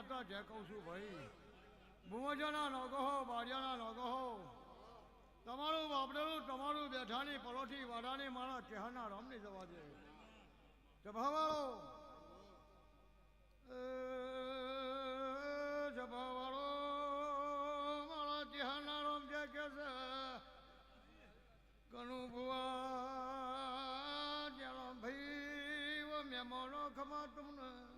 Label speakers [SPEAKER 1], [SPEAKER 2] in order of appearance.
[SPEAKER 1] આવતા જે કહું છું ભાઈ ભુવજાના નો કહો બારિયાના નો કહો તમારું બાપડેલું તમારું બેઠાની પલોઠી વાડાની મારા ચહેરના રામની જવા દે જભાવાળો જભાવાળો મારા ચહેરના રામ જે કે છે કનુ ભુવા જેનો ભાઈ મહેમાનો ખમા તમને